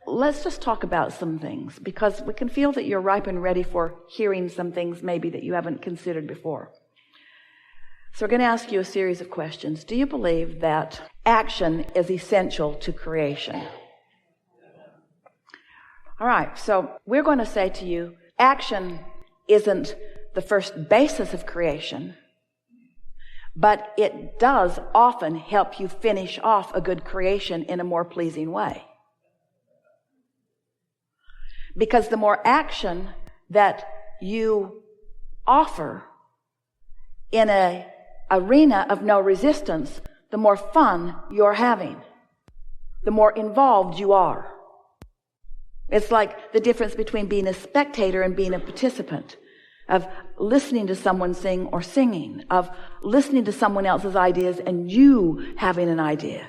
let's just talk about some things, because we can feel that you're ripe and ready for hearing some things maybe that you haven't considered before. So we're going to ask you a series of questions. Do you believe that action is essential to creation? All right, so we're going to say to you, action isn't the first basis of creation, but it does often help you finish off a good creation in a more pleasing way. Because the more action that you offer in an arena of no resistance, the more fun you're having, the more involved you are. It's like the difference between being a spectator and being a participant, of listening to someone sing or singing, of listening to someone else's ideas and you having an idea,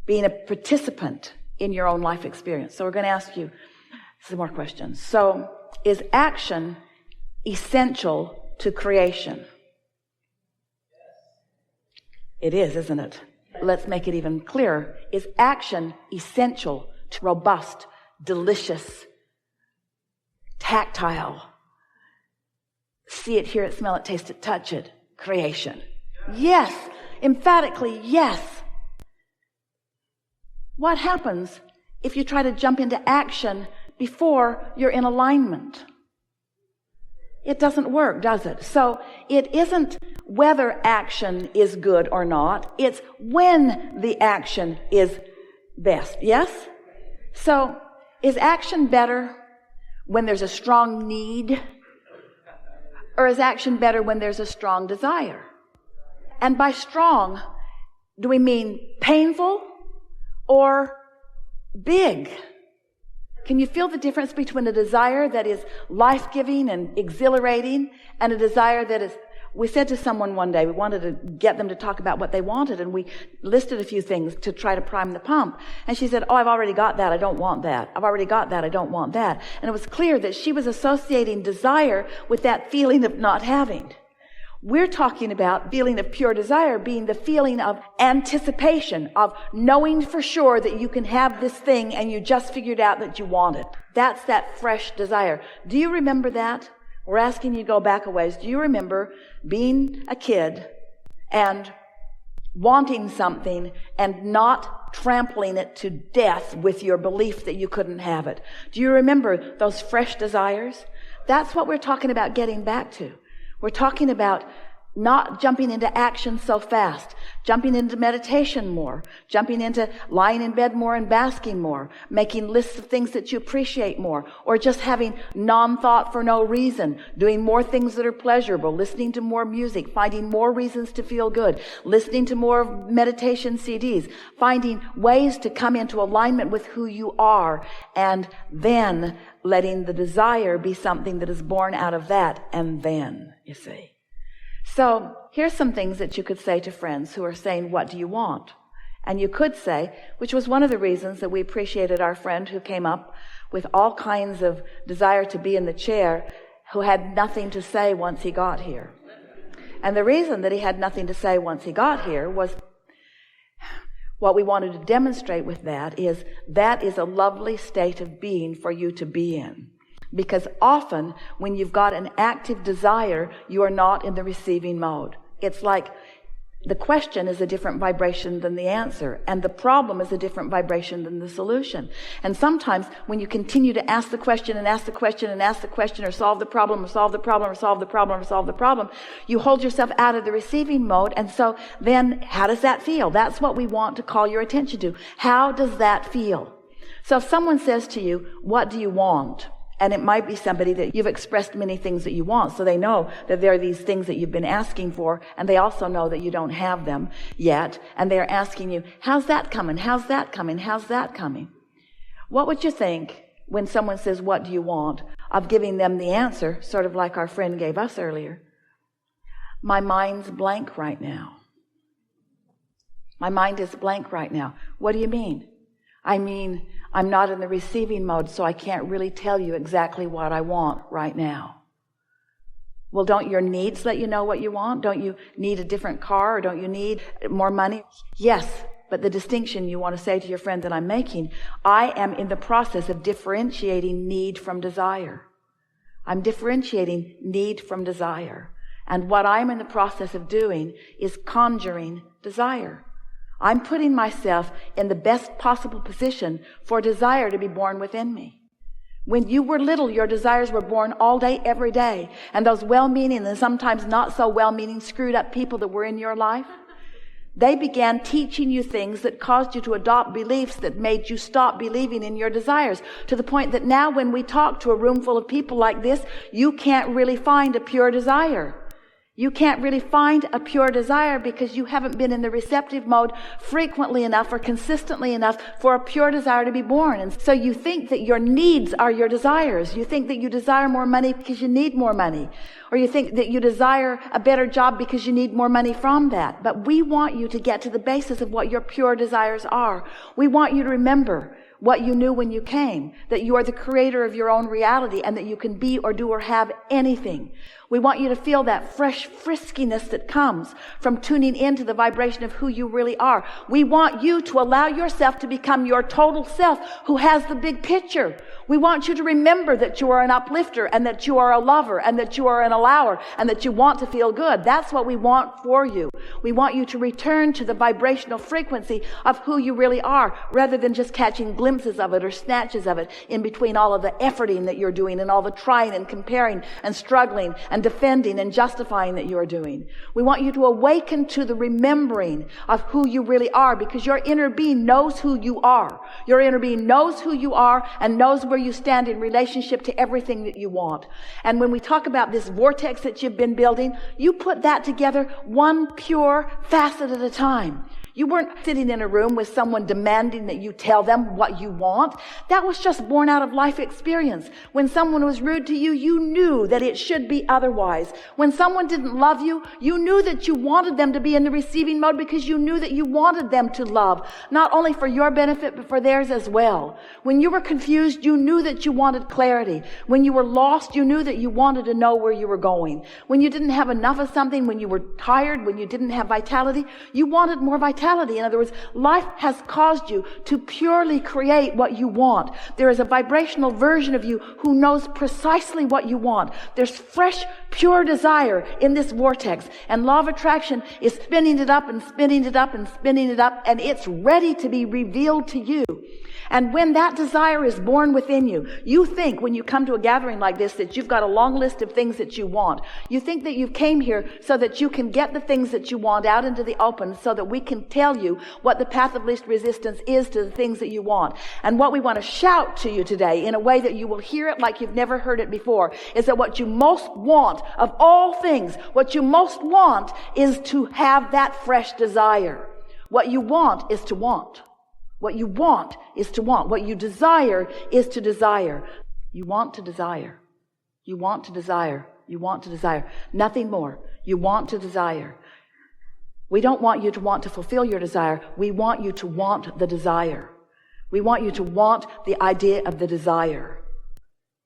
being a participant in your own life experience. So we're going to ask you some more questions. So, is action essential to creation? It is, isn't it? Let's make it even clearer. Is action essential to robust, delicious, tactile, see it, hear it, smell it, taste it, touch it, creation? Yes. Emphatically, yes. What happens if you try to jump into action before you're in alignment? It doesn't work, does it? So it isn't whether action is good or not. It's when the action is best. Yes? So is action better when there's a strong need? Or is action better when there's a strong desire? And by strong, do we mean painful or big? Can you feel the difference between a desire that is life-giving and exhilarating and a desire that is... We said to someone one day, we wanted to get them to talk about what they wanted, and we listed a few things to try to prime the pump. And she said, I've already got that, I don't want that. I've already got that, I don't want that. And it was clear that she was associating desire with that feeling of not having. We're talking about feeling of pure desire being the feeling of anticipation, of knowing for sure that you can have this thing and you just figured out that you want it. That's that fresh desire. Do you remember that? We're asking you to go back a ways. Do you remember being a kid and wanting something and not trampling it to death with your belief that you couldn't have it? Do you remember those fresh desires? That's what we're talking about getting back to. We're talking about not jumping into action so fast, jumping into meditation more, jumping into lying in bed more and basking more, making lists of things that you appreciate more, or just having non-thought for no reason, doing more things that are pleasurable, listening to more music, finding more reasons to feel good, listening to more meditation CDs, finding ways to come into alignment with who you are, and then letting the desire be something that is born out of that, and then, you see. So here's some things that you could say to friends who are saying, what do you want? And you could say, which was one of the reasons that we appreciated our friend who came up with all kinds of desire to be in the chair, who had nothing to say once he got here. And the reason that he had nothing to say once he got here was what we wanted to demonstrate with that is a lovely state of being for you to be in. Because often when you've got an active desire, you are not in the receiving mode. It's like the question is a different vibration than the answer, and the problem is a different vibration than the solution. And sometimes when you continue to ask the question and ask the question and ask the question, or solve the problem or solve the problem or solve the problem or solve the problem, you hold yourself out of the receiving mode. And so then how does that feel? That's what we want to call your attention to. How does that feel? So if someone says to you, what do you want? And it might be somebody that you've expressed many things that you want, so they know that there are these things that you've been asking for, and they also know that you don't have them yet, and they're asking you, how's that coming? How's that coming? How's that coming? What would you think when someone says, what do you want, of giving them the answer, sort of like our friend gave us earlier? My mind's blank right now. My mind is blank right now. What do you mean? I mean, I'm not in the receiving mode, so I can't really tell you exactly what I want right now. Well, don't your needs let you know what you want? Don't you need a different car, or don't you need more money? Yes, But the distinction you want to say to your friend that I'm making, I am in the process of differentiating need from desire. I'm differentiating need from desire. And what I'm in the process of doing is conjuring desire. I'm putting myself in the best possible position for desire to be born within me. When you were little, your desires were born all day, every day. And those well-meaning and sometimes not so well-meaning, screwed up people that were in your life, they began teaching you things that caused you to adopt beliefs that made you stop believing in your desires, to the point that now when we talk to a room full of people like this, you can't really find a pure desire. You can't really find a pure desire because you haven't been in the receptive mode frequently enough or consistently enough for a pure desire to be born. And so you think that your needs are your desires. You think that you desire more money because you need more money. Or you think that you desire a better job because you need more money from that. But we want you to get to the basis of what your pure desires are. We want you to remember what you knew when you came, that you are the creator of your own reality and that you can be or do or have anything. We want you to feel that fresh friskiness that comes from tuning into the vibration of who you really are. We want you to allow yourself to become your total self who has the big picture. We want you to remember that you are an uplifter and that you are a lover and that you are an allower and that you want to feel good. That's what we want for you. We want you to return to the vibrational frequency of who you really are, rather than just catching glimpses of it or snatches of it in between all of the efforting that you're doing and all the trying and comparing and struggling and defending and justifying that you're doing. We want you to awaken to the remembering of who you really are, because your inner being knows who you are. Your inner being knows who you are and knows where you stand in relationship to everything that you want. And when we talk about this vortex that you've been building, you put that together one pure facet at a time. You weren't sitting in a room with someone demanding that you tell them what you want. That was just born out of life experience. When someone was rude to you, you knew that it should be otherwise. When someone didn't love you, you knew that you wanted them to be in the receiving mode because you knew that you wanted them to love, not only for your benefit, but for theirs as well. When you were confused, you knew that you wanted clarity. When you were lost, you knew that you wanted to know where you were going. When you didn't have enough of something, when you were tired, when you didn't have vitality, you wanted more vitality. In other words, life has caused you to purely create what you want. There is a vibrational version of you who knows precisely what you want. There's fresh, pure desire in this vortex. And law of attraction is spinning it up and spinning it up and spinning it up, and it's ready to be revealed to you. And when that desire is born within you, you think when you come to a gathering like this that you've got a long list of things that you want. You think that you came here so that you can get the things that you want out into the open, so that we can tell you what the path of least resistance is to the things that you want. And what we want to shout to you today, in a way that you will hear it like you've never heard it before, is that what you most want of all things, what you most want is to have that fresh desire. What you want is to want. What you want is to want. What you desire is to desire. You want to desire. You want to desire. You want to desire. Nothing more. You want to desire. We don't want you to want to fulfill your desire. We want you to want the desire. We want you to want the idea of the desire.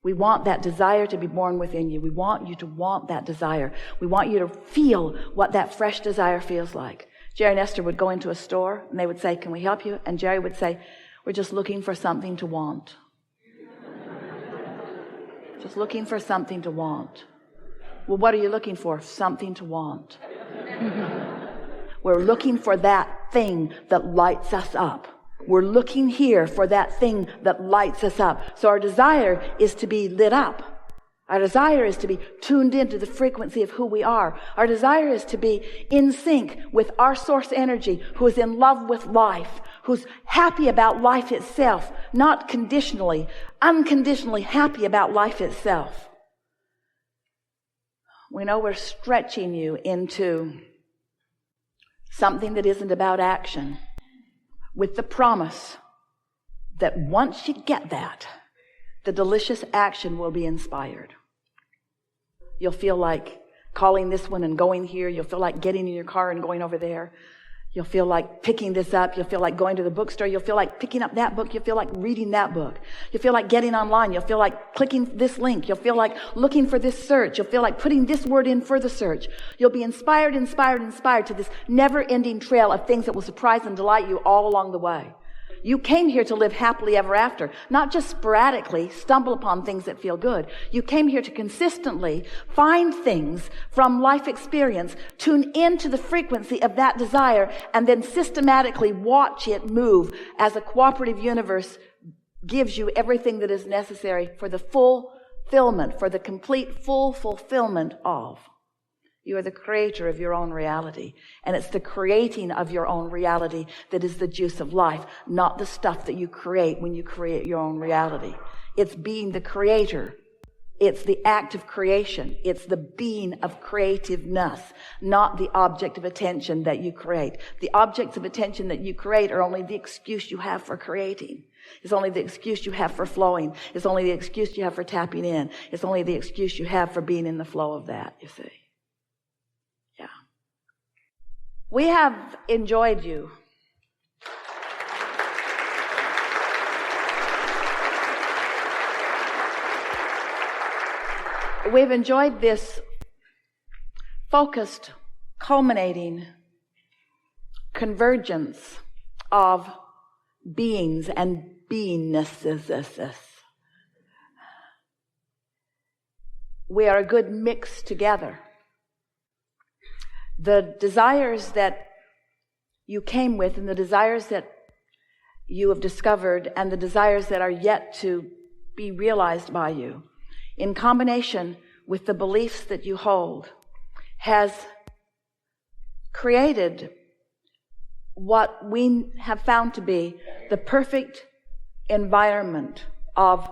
We want that desire to be born within you. We want you to want that desire. We want you to feel what that fresh desire feels like. Jerry and Esther would go into a store and they would say, "Can we help you?" And Jerry would say, "We're just looking for something to want." Just looking for something to want. Well, what are you looking for? Something to want. We're looking for that thing that lights us up. We're looking here for that thing that lights us up. So our desire is to be lit up. Our desire is to be tuned into the frequency of who we are. Our desire is to be in sync with our source energy, who is in love with life, who's happy about life itself, not conditionally, unconditionally happy about life itself. We know we're stretching you into something that isn't about action, with the promise that once you get that, the delicious action will be inspired. You'll feel like calling this one and going here. You'll feel like getting in your car and going over there. You'll feel like picking this up. You'll feel like going to the bookstore. You'll feel like picking up that book. You'll feel like reading that book. You'll feel like getting online. You'll feel like clicking this link. You'll feel like looking for this search. You'll feel like putting this word in for the search. You'll be inspired to this never-ending trail of things that will surprise and delight you all along the way. You came here to live happily ever after, not just sporadically stumble upon things that feel good. You came here to consistently find things from life experience, tune into the frequency of that desire, and then systematically watch it move as a cooperative universe gives you everything that is necessary for the fulfillment, for the complete full fulfillment of. You are the creator of your own reality. And it's the creating of your own reality that is the juice of life, not the stuff that you create when you create your own reality. It's being the creator. It's the act of creation. It's the being of creativeness, not the object of attention that you create. The objects of attention that you create are only the excuse you have for creating. It's only the excuse you have for flowing. It's only the excuse you have for tapping in. It's only the excuse you have for being in the flow of that, you see. We have enjoyed you. We've enjoyed this focused, culminating convergence of beings and beingnesses. We are a good mix together. The desires that you came with and the desires that you have discovered and the desires that are yet to be realized by you, in combination with the beliefs that you hold, has created what we have found to be the perfect environment of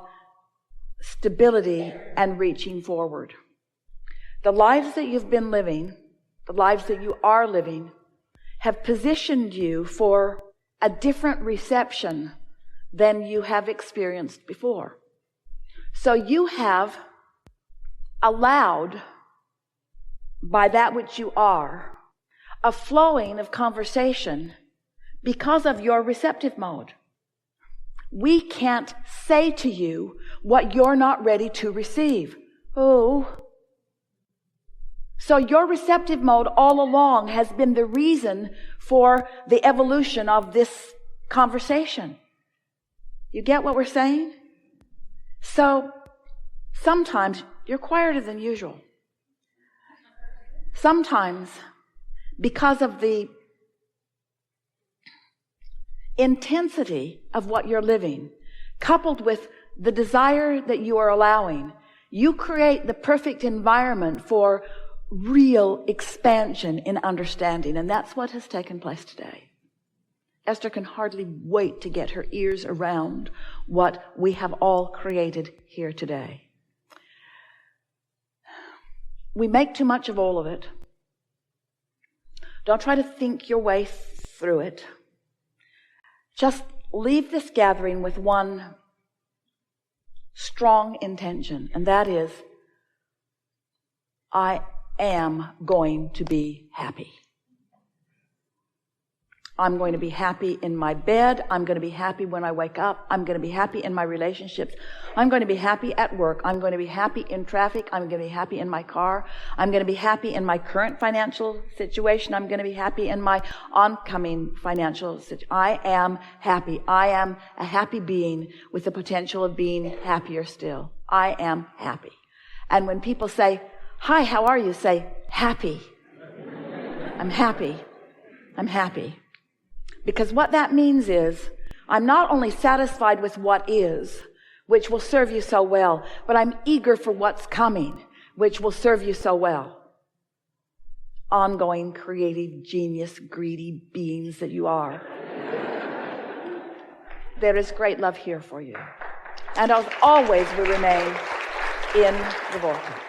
stability and reaching forward. The lives that you've been living, the lives that you are living, have positioned you for a different reception than you have experienced before. So you have allowed, by that which you are, a flowing of conversation because of your receptive mode. We can't say to you what you're not ready to receive. So your receptive mode all along has been the reason for the evolution of this conversation. You get what we're saying? So sometimes you're quieter than usual. Sometimes, because of the intensity of what you're living, coupled with the desire that you are allowing, you create the perfect environment for real expansion in understanding. And that's what has taken place today. Esther can hardly wait to get her ears around what we have all created here today. We make too much of all of it. Don't try to think your way through it. Just leave this gathering with one strong intention, and that is, I am going to be happy. I'm going to be happy in my bed. I'm going to be happy when I wake up. I'm going to be happy in my relationships. I'm going to be happy at work. I'm going to be happy in traffic. I'm going to be happy in my car. I'm going to be happy in my current financial situation. I'm going to be happy in my oncoming financial situation. I am happy. I am a happy being with the potential of being happier still. I am happy. And when people say, "Hi, how are you?" say, "Happy." I'm happy. I'm happy. Because what that means is, I'm not only satisfied with what is, which will serve you so well, but I'm eager for what's coming, which will serve you so well. Ongoing, creative, genius, greedy beings that you are. There is great love here for you. And as always, we remain in the vortex.